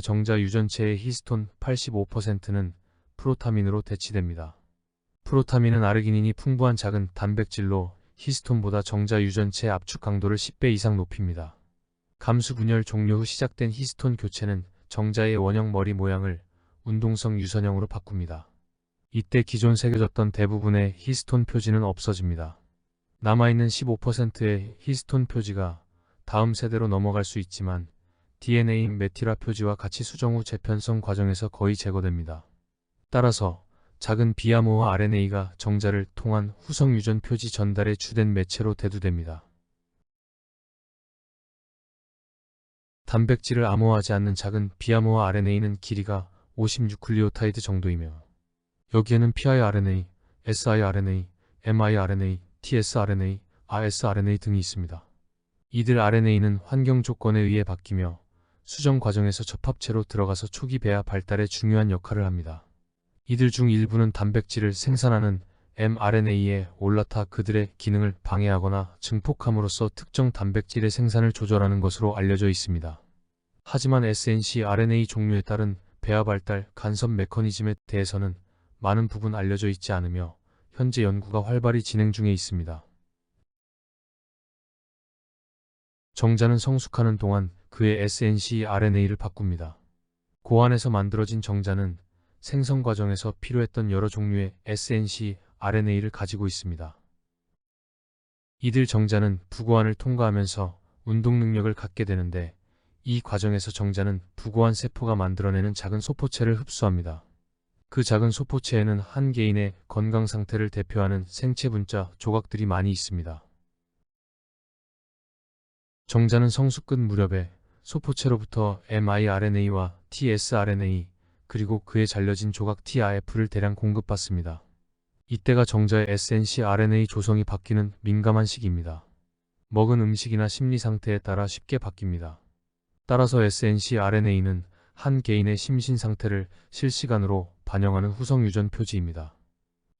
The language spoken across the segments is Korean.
정자 유전체의 히스톤 85%는 프로타민으로 대치됩니다. 프로타민은 아르기닌이 풍부한 작은 단백질로 히스톤보다 정자 유전체 압축 강도를 10배 이상 높입니다. 감수 분열 종료 후 시작된 히스톤 교체는 정자의 원형 머리 모양을 운동성 유선형으로 바꿉니다. 이때 기존 새겨졌던 대부분의 히스톤 표지는 없어집니다. 남아있는 15%의 히스톤 표지가 다음 세대로 넘어갈 수 있지만 DNA 메티라 표지와 같이 수정 후 재편성 과정에서 거의 제거됩니다. 따라서 작은 비아모아 RNA가 정자를 통한 후성 유전 표지 전달의 주된 매체로 대두됩니다. 단백질을 암호화하지 않는 작은 비아모아 RNA는 길이가 56클리오타이드 정도이며 여기에는 piRNA, siRNA, miRNA, tsRNA, rsRNA 등이 있습니다. 이들 RNA는 환경 조건에 의해 바뀌며 수정 과정에서 접합체로 들어가서 초기 배아 발달에 중요한 역할을 합니다. 이들 중 일부는 단백질을 생산하는 mRNA에 올라타 그들의 기능을 방해하거나 증폭함으로써 특정 단백질의 생산을 조절하는 것으로 알려져 있습니다. 하지만 snc-RNA 종류에 따른 배아 발달 간섭 메커니즘에 대해서는 많은 부분 알려져 있지 않으며 현재 연구가 활발히 진행 중에 있습니다. 정자는 성숙하는 동안 그의 snc-RNA를 바꿉니다. 고안에서 만들어진 정자는 생성 과정에서 필요했던 여러 종류의 snc-RNA를 가지고 있습니다. 이들 정자는 부고안을 통과하면서 운동 능력을 갖게 되는데 이 과정에서 정자는 부고안 세포가 만들어내는 작은 소포체를 흡수합니다. 그 작은 소포체에는 한 개인의 건강 상태를 대표하는 생체 분자 조각들이 많이 있습니다. 정자는 성숙 끝 무렵에 소포체로부터 miRNA와 tsRNA 그리고 그에 잘려진 조각 TRF를 대량 공급받습니다. 이때가 정자의 snc-RNA 조성이 바뀌는 민감한 시기입니다. 먹은 음식이나 심리 상태에 따라 쉽게 바뀝니다. 따라서 snc-RNA는 한 개인의 심신 상태를 실시간으로 반영하는 후성 유전 표지입니다.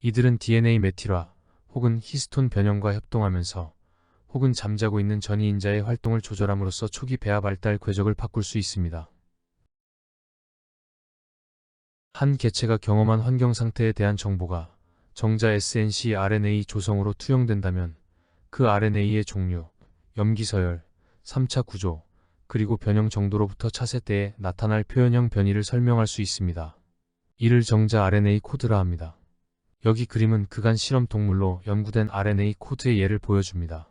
이들은 DNA 메티라 혹은 히스톤 변형과 협동하면서 혹은 잠자고 있는 전이인자의 활동을 조절함으로써 초기 배아 발달 궤적을 바꿀 수 있습니다. 한 개체가 경험한 환경 상태에 대한 정보가 정자 snc-RNA 조성으로 투영된다면 그 RNA의 종류, 염기서열, 3차 구조, 그리고 변형 정도로부터 차세대에 나타날 표현형 변이를 설명할 수 있습니다. 이를 정자 RNA 코드라 합니다. 여기 그림은 그간 실험 동물로 연구된 RNA 코드의 예를 보여줍니다.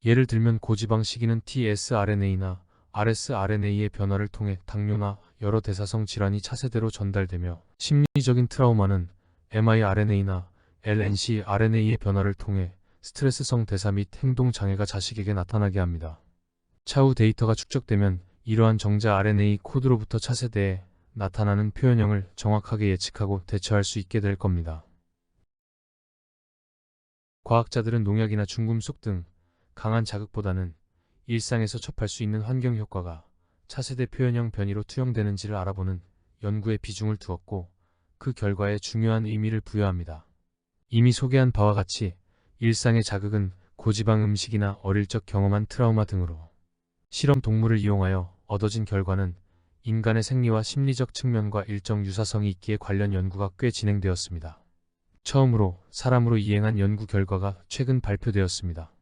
예를 들면 고지방 식이는 tsRNA나 rsRNA의 변화를 통해 당뇨나 여러 대사성 질환이 차세대로 전달되며 심리적인 트라우마는 miRNA나 lncRNA의 변화를 통해 스트레스성 대사 및 행동 장애가 자식에게 나타나게 합니다. 차후 데이터가 축적되면 이러한 정자 RNA 코드로부터 차세대에 나타나는 표현형을 정확하게 예측하고 대처할 수 있게 될 겁니다. 과학자들은 농약이나 중금속 등 강한 자극보다는 일상에서 접할 수 있는 환경 효과가 차세대 표현형 변이로 투영되는지를 알아보는 연구에 비중을 두었고 그 결과에 중요한 의미를 부여합니다. 이미 소개한 바와 같이 일상의 자극은 고지방 음식이나 어릴 적 경험한 트라우마 등으로 실험 동물을 이용하여 얻어진 결과는 인간의 생리와 심리적 측면과 일정 유사성이 있기에 관련 연구가 꽤 진행되었습니다. 처음으로 사람으로 이행한 연구 결과가 최근 발표되었습니다.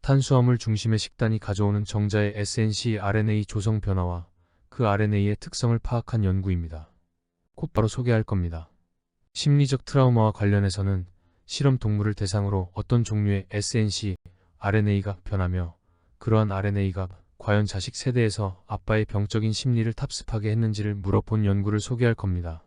탄수화물 중심의 식단이 가져오는 정자의 snc-RNA 조성 변화와 그 RNA의 특성을 파악한 연구입니다. 곧바로 소개할 겁니다. 심리적 트라우마와 관련해서는 실험 동물을 대상으로 어떤 종류의 snc-RNA가 변하며 그러한 RNA가 과연 자식 세대에서 아빠의 병적인 심리를 탑습하게 했는지를 물어본 연구를 소개할 겁니다.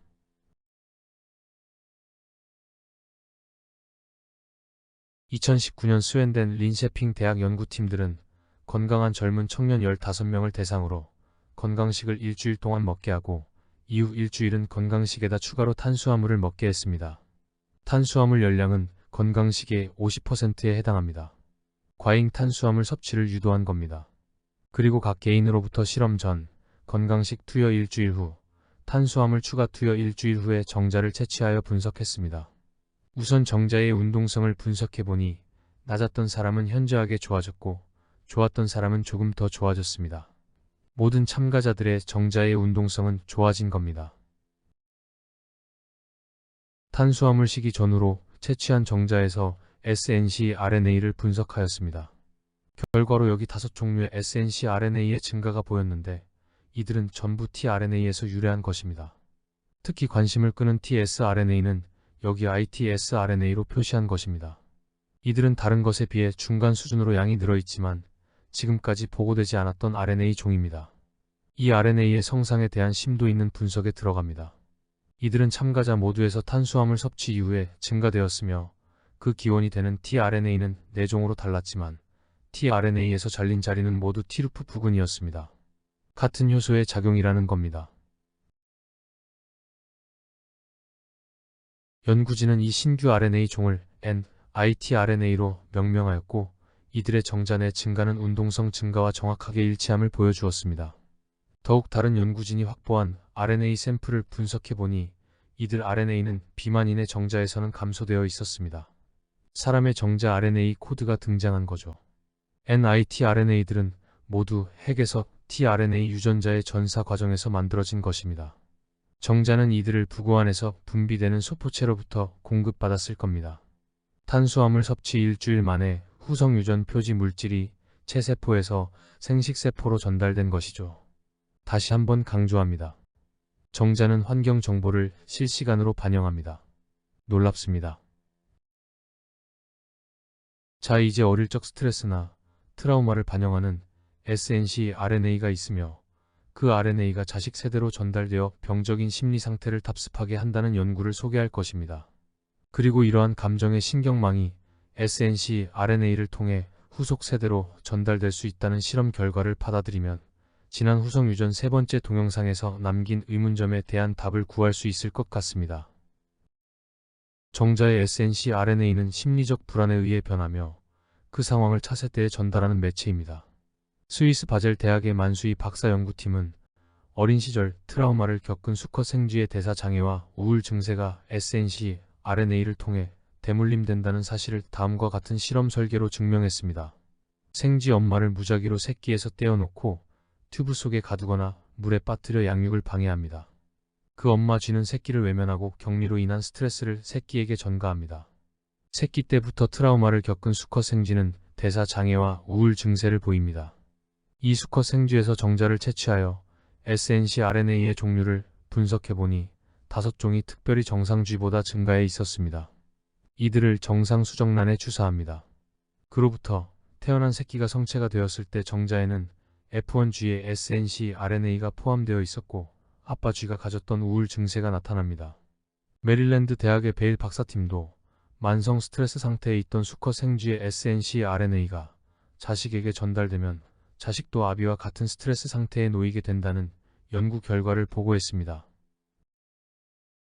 2019년 스웨덴 린셰핑 대학 연구팀들은 건강한 젊은 청년 15명을 대상으로 건강식을 일주일 동안 먹게 하고 이후 일주일은 건강식에다 추가로 탄수화물을 먹게 했습니다. 탄수화물 열량은 건강식의 50%에 해당합니다. 과잉 탄수화물 섭취를 유도한 겁니다. 그리고 각 개인으로부터 실험 전, 건강식 투여 일주일 후, 탄수화물 추가 투여 일주일 후에 정자를 채취하여 분석했습니다. 우선 정자의 운동성을 분석해보니 낮았던 사람은 현저하게 좋아졌고 좋았던 사람은 조금 더 좋아졌습니다. 모든 참가자들의 정자의 운동성은 좋아진 겁니다. 탄수화물 식이 전후로 채취한 정자에서 SNCRNA를 분석하였습니다. 결과로 여기 5종류의 SNCRNA의 증가가 보였는데 이들은 전부 tRNA에서 유래한 것입니다. 특히 관심을 끄는 tsRNA는 여기 itsRNA로 표시한 것입니다. 이들은 다른 것에 비해 중간 수준으로 양이 늘어있지만 지금까지 보고되지 않았던 RNA 종입니다. 이 RNA의 성상에 대한 심도 있는 분석에 들어갑니다. 이들은 참가자 모두에서 탄수화물 섭취 이후에 증가되었으며 그 기원이 되는 tRNA는 4종으로 달랐지만 tRNA에서 잘린 자리는 모두 t루프 부근이었습니다. 같은 효소의 작용이라는 겁니다. 연구진은 이 신규 RNA 종을 nitRNA로 명명하였고 이들의 정자 내 증가는 운동성 증가와 정확하게 일치함을 보여주었습니다. 더욱 다른 연구진이 확보한 RNA 샘플을 분석해보니 이들 RNA는 비만인의 정자에서는 감소되어 있었습니다. 사람의 정자 RNA 코드가 등장한 거죠. nitRNA들은 모두 핵에서 tRNA 유전자의 전사 과정에서 만들어진 것입니다. 정자는 이들을 부고 안에서 분비되는 소포체로부터 공급받았을 겁니다. 탄수화물 섭취 일주일 만에 후성 유전 표지 물질이 체세포에서 생식세포로 전달된 것이죠. 다시 한번 강조합니다. 정자는 환경 정보를 실시간으로 반영합니다. 놀랍습니다. 자, 이제 어릴 적 스트레스나 트라우마를 반영하는 SNCRNA가 있으며 그 RNA가 자식 세대로 전달되어 병적인 심리 상태를 답습하게 한다는 연구를 소개할 것입니다. 그리고 이러한 감정의 신경망이 SNCRNA를 통해 후속 세대로 전달될 수 있다는 실험 결과를 받아들이면 지난 후성 유전 3번째 동영상에서 남긴 의문점에 대한 답을 구할 수 있을 것 같습니다. 정자의 SNCRNA는 심리적 불안에 의해 변하며 그 상황을 차세대에 전달하는 매체입니다. 스위스 바젤 대학의 만수이 박사 연구팀은 어린 시절 트라우마를 겪은 수컷 생쥐의 대사 장애와 우울 증세가 SNCRNA를 통해 대물림된다는 사실을 다음과 같은 실험 설계로 증명했습니다. 생쥐 엄마를 무작위로 새끼에서 떼어놓고 튜브 속에 가두거나 물에 빠뜨려 양육을 방해합니다. 그 엄마 쥐는 새끼를 외면하고 격리로 인한 스트레스를 새끼에게 전가합니다. 새끼 때부터 트라우마를 겪은 수컷 생쥐는 대사 장애와 우울 증세를 보입니다. 이 수컷 생쥐에서 정자를 채취하여 SNCRNA의 종류를 분석해보니 5종이 특별히 정상 쥐보다 증가해 있었습니다. 이들을 정상 수정란에 추사합니다. 그로부터 태어난 새끼가 성체가 되었을 때 정자에는 F1쥐의 SNCRNA가 포함되어 있었고 아빠 쥐가 가졌던 우울 증세가 나타납니다. 메릴랜드 대학의 베일 박사팀도 만성 스트레스 상태에 있던 수컷 생쥐의 SNCRNA가 자식에게 전달되면 자식도 아비와 같은 스트레스 상태에 놓이게 된다는 연구 결과를 보고했습니다.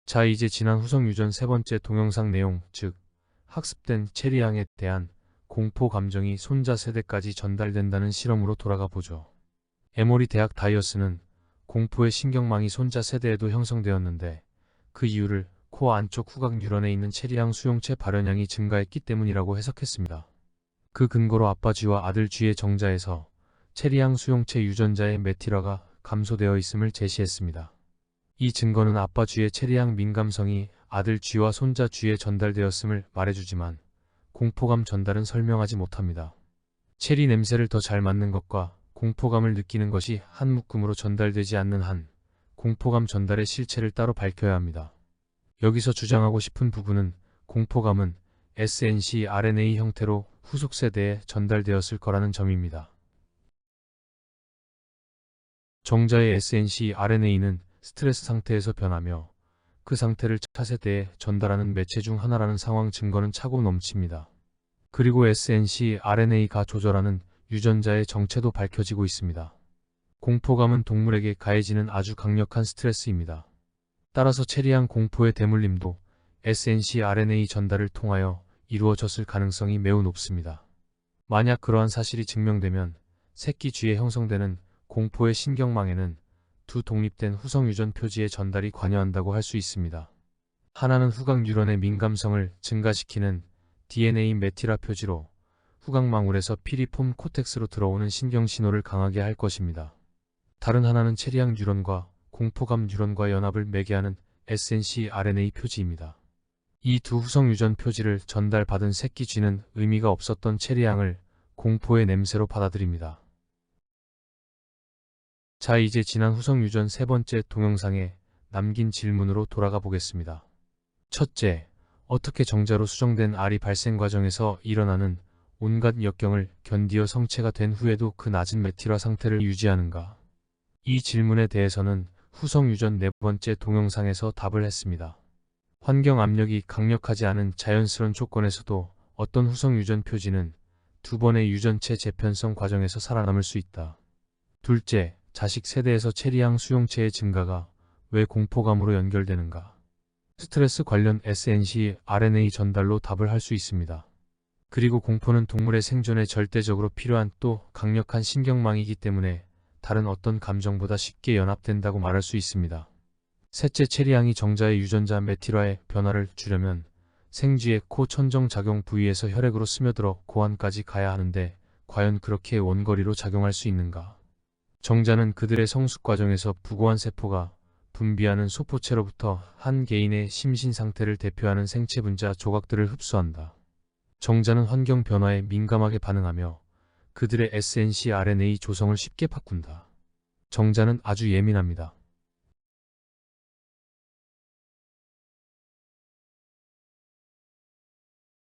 자, 이제 지난 후성 유전 3번째 동영상 내용, 즉 학습된 체리양에 대한 공포 감정이 손자 세대까지 전달된다는 실험으로 돌아가 보죠. 에모리 대학 다이어스는 공포의 신경망이 손자 세대에도 형성되었는데 그 이유를 코어 안쪽 후각 뉴런에 있는 체리양 수용체 발현량이 증가했기 때문이라고 해석했습니다. 그 근거로 아빠 쥐와 아들 쥐의 정자에서 체리양 수용체 유전자의 메티라가 감소되어 있음을 제시했습니다. 이 증거는 아빠 쥐의 체리양 민감성이 아들 쥐와 손자 쥐에 전달되었음을 말해주지만 공포감 전달은 설명하지 못합니다. 체리 냄새를 더 잘 맡는 것과 공포감을 느끼는 것이 한 묶음으로 전달되지 않는 한 공포감 전달의 실체를 따로 밝혀야 합니다. 여기서 주장하고 싶은 부분은 공포감은 SNCRNA 형태로 후속 세대에 전달되었을 거라는 점입니다. 정자의 SNCRNA는 스트레스 상태에서 변하며 그 상태를 차세대에 전달하는 매체 중 하나라는 상황 증거는 차고 넘칩니다. 그리고 SNCRNA가 조절하는 유전자의 정체도 밝혀지고 있습니다. 공포감은 동물에게 가해지는 아주 강력한 스트레스입니다. 따라서 체리양 공포의 대물림도 SNCRNA 전달을 통하여 이루어졌을 가능성이 매우 높습니다. 만약 그러한 사실이 증명되면 새끼 쥐에 형성되는 공포의 신경망에는 두 독립된 후성 유전 표지의 전달이 관여한다고 할 수 있습니다. 하나는 후각 뉴런의 민감성을 증가시키는 DNA 메티라 표지로 후각망울에서 피리폼 코텍스로 들어오는 신경 신호를 강하게 할 것입니다. 다른 하나는 체리향 뉴런과 공포감 뉴런과 연합을 맺게 하는 SNC RNA 표지입니다. 이 두 후성 유전 표지를 전달받은 새끼 쥐는 의미가 없었던 체리향을 공포의 냄새로 받아들입니다. 자, 이제 지난 후성 유전 세 번째 동영상에 남긴 질문으로 돌아가 보겠습니다. 첫째, 어떻게 정자로 수정된 알이 발생 과정에서 일어나는 온갖 역경을 견디어 성체가 된 후에도 그 낮은 메틸화 상태를 유지하는가? 이 질문에 대해서는 후성 유전 네 번째 동영상에서 답을 했습니다. 환경 압력이 강력하지 않은 자연스러운 조건에서도 어떤 후성 유전 표지는 두 번의 유전체 재편성 과정에서 살아남을 수 있다. 둘째, 자식 세대에서 체리향 수용체의 증가가 왜 공포감으로 연결되는가? 스트레스 관련 SNC RNA 전달로 답을 할 수 있습니다. 그리고 공포는 동물의 생존에 절대적으로 필요한 또 강력한 신경망이기 때문에 다른 어떤 감정보다 쉽게 연합된다고 말할 수 있습니다. 셋째, 체리향이 정자의 유전자 메틸화의 변화를 주려면 생쥐의 코 천정작용 부위에서 혈액으로 스며들어 고환까지 가야 하는데 과연 그렇게 원거리로 작용할 수 있는가? 정자는 그들의 성숙 과정에서 부고환 세포가 분비하는 소포체로부터 한 개인의 심신 상태를 대표하는 생체 분자 조각들을 흡수한다. 정자는 환경 변화에 민감하게 반응하며 그들의 SNC RNA 조성을 쉽게 바꾼다. 정자는 아주 예민합니다.